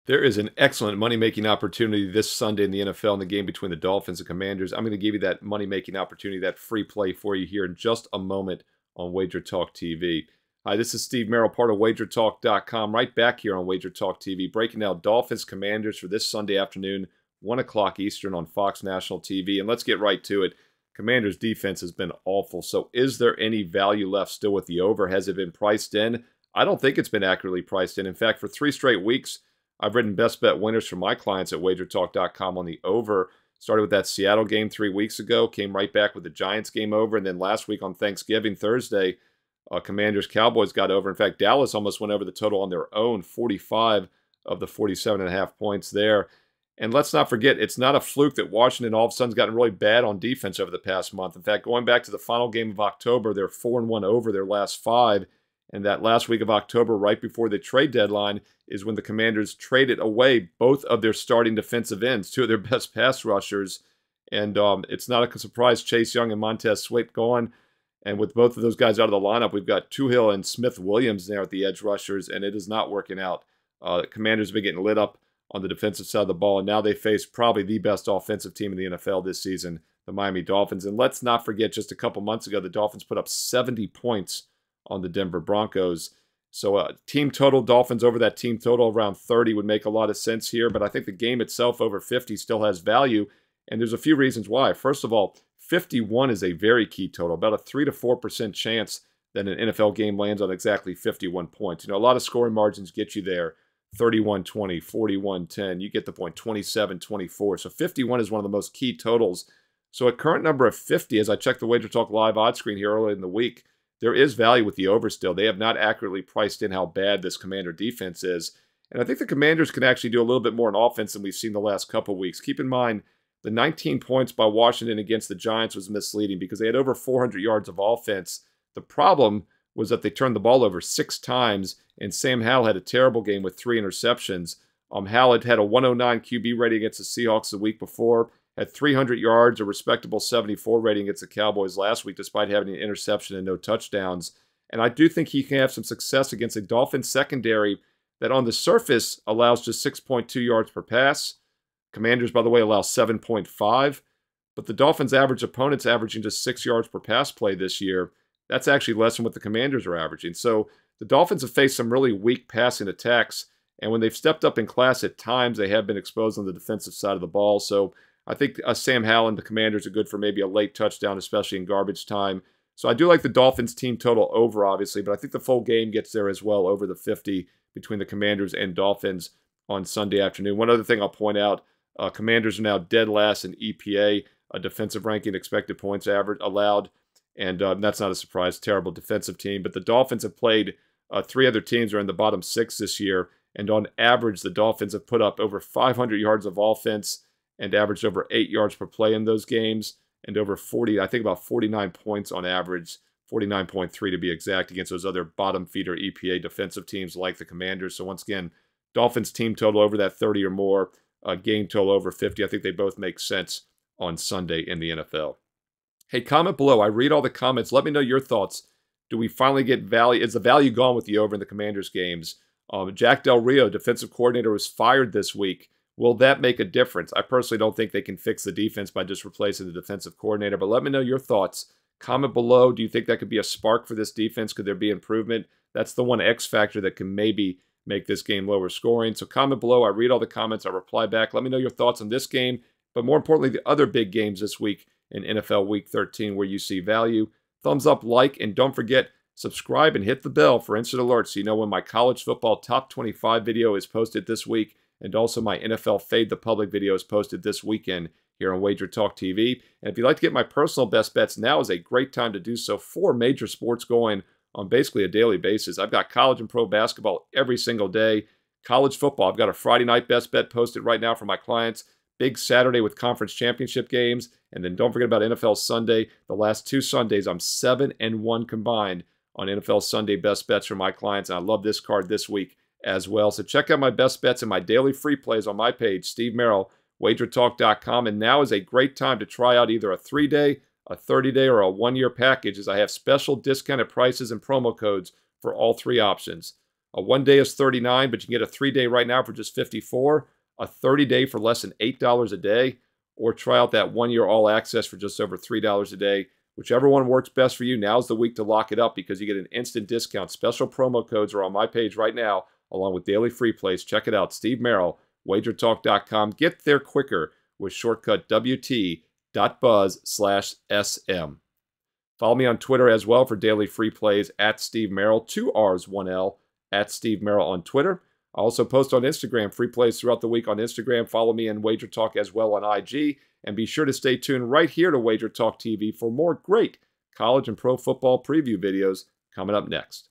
There is an excellent money-making opportunity this Sunday in the NFL in the game between the Dolphins and Commanders. I'm going to give you that money-making opportunity, that free play for you here in just a moment on Wager Talk TV. Hi, this is Steve Merrill, part of WagerTalk.com, right back here on Wager Talk TV, breaking down Dolphins Commanders for this Sunday afternoon, 1 o'clock Eastern on Fox National TV. And let's get right to it. Commanders' defense has been awful, so is there any value left still with the over? Has it been priced in? I don't think it's been accurately priced in. In fact, for 3 straight weeks, I've written best bet winners for my clients at wagertalk.com on the over. Started with that Seattle game 3 weeks ago, came right back with the Giants game over, and then last week on Thanksgiving Thursday, Commanders-Cowboys got over. In fact, Dallas almost went over the total on their own, 45 of the 47.5 points there. And let's not forget, it's not a fluke that Washington all of a sudden has gotten really bad on defense over the past month. In fact, going back to the final game of October, they're 4-1 over their last 5. And that last week of October, right before the trade deadline, is when the Commanders traded away both of their starting defensive ends, 2 of their best pass rushers. And it's not a surprise Chase Young and Montez Sweat gone. And with both of those guys out of the lineup, we've got Tuhill and Smith Williams there at the edge rushers, and it is not working out. Commanders have been getting lit up on the defensive side of the ball, and now they face probably the best offensive team in the NFL this season, the Miami Dolphins. And let's not forget, just a couple months ago, the Dolphins put up 70 points on the Denver Broncos. So team total, Dolphins over that team total around 30 would make a lot of sense here, but I think the game itself over 50 still has value, and there's a few reasons why. First of all, 51 is a very key total, about a 3 to 4% chance that an NFL game lands on exactly 51 points. You know, a lot of scoring margins get you there, 31-20, 41-10, you get the point, 27-24. So 51 is one of the most key totals. So a current number of 50, as I checked the Wager Talk live odds screen here earlier in the week, there is value with the over still. They have not accurately priced in how bad this Commander defense is. And I think the Commanders can actually do a little bit more in offense than we've seen the last couple weeks. Keep in mind, the 19 points by Washington against the Giants was misleading because they had over 400 yards of offense. The problem was that they turned the ball over 6 times, and Sam Howell had a terrible game with 3 interceptions. Howell had a 109 QB rating against the Seahawks the week before, had 300 yards, a respectable 74 rating against the Cowboys last week, despite having an interception and no touchdowns. And I do think he can have some success against a Dolphins secondary that on the surface allows just 6.2 yards per pass. Commanders, by the way, allow 7.5. But the Dolphins' average opponents averaging just 6 yards per pass play this year. That's actually less than what the Commanders are averaging. So the Dolphins have faced some really weak passing attacks. And when they've stepped up in class at times, they have been exposed on the defensive side of the ball. So I think Sam Howell and the Commanders are good for maybe a late touchdown, especially in garbage time. So I do like the Dolphins team total over, obviously, but I think the full game gets there as well, over the 50 between the Commanders and Dolphins on Sunday afternoon. One other thing I'll point out, Commanders are now dead last in EPA, a defensive ranking, expected points average allowed, and that's not a surprise. Terrible defensive team, but the Dolphins have played 3 other teams are in the bottom 6 this year, and on average, the Dolphins have put up over 500 yards of offense and averaged over 8 yards per play in those games, and over 40, I think about 49 points on average, 49.3 to be exact, against those other bottom feeder EPA defensive teams like the Commanders. So once again, Dolphins team total over that 30 or more, game total over 50. I think they both make sense on Sunday in the NFL. Hey, comment below. I read all the comments. Let me know your thoughts. Do we finally get value? Is the value gone with the over in the Commanders games? Jack Del Rio, defensive coordinator, was fired this week. Will that make a difference? I personally don't think they can fix the defense by just replacing the defensive coordinator, but let me know your thoughts. Comment below. Do you think that could be a spark for this defense? Could there be improvement? That's the one X factor that can maybe make this game lower scoring. So comment below. I read all the comments. I reply back. Let me know your thoughts on this game, but more importantly, the other big games this week in NFL Week 13 where you see value. Thumbs up, like, and don't forget, subscribe and hit the bell for instant alerts so you know when my college football top 25 video is posted this week, and also my NFL Fade the Public video is posted this weekend here on Wager Talk TV. And if you'd like to get my personal best bets, now is a great time to do so. 4 major sports going on basically a daily basis. I've got college and pro basketball every single day. College football, I've got a Friday night best bet posted right now for my clients. Big Saturday with conference championship games. And then don't forget about NFL Sunday. The last 2 Sundays, I'm 7-1 combined on NFL Sunday best bets for my clients. And I love this card this week as well. So check out my best bets and my daily free plays on my page, Steve Merrill, wagertalk.com. And now is a great time to try out either a 3-day, a 30-day, or a 1-year package, as I have special discounted prices and promo codes for all 3 options. A 1-day is $39, but you can get a 3-day right now for just $54, a 30-day for less than $8 a day, or try out that 1-year all access for just over $3 a day. Whichever one works best for you, now's the week to lock it up because you get an instant discount. Special promo codes are on my page right now, along with daily free plays. Check it out, Steve Merrill, wagertalk.com. Get there quicker with shortcut wt.buzz/SM. Follow me on Twitter as well for daily free plays at Steve Merrill, 2 R's, 1 L, at Steve Merrill on Twitter. I also post on Instagram, free plays throughout the week on Instagram. Follow me and Wager Talk as well on IG. And be sure to stay tuned right here to Wager Talk TV for more great college and pro football preview videos coming up next.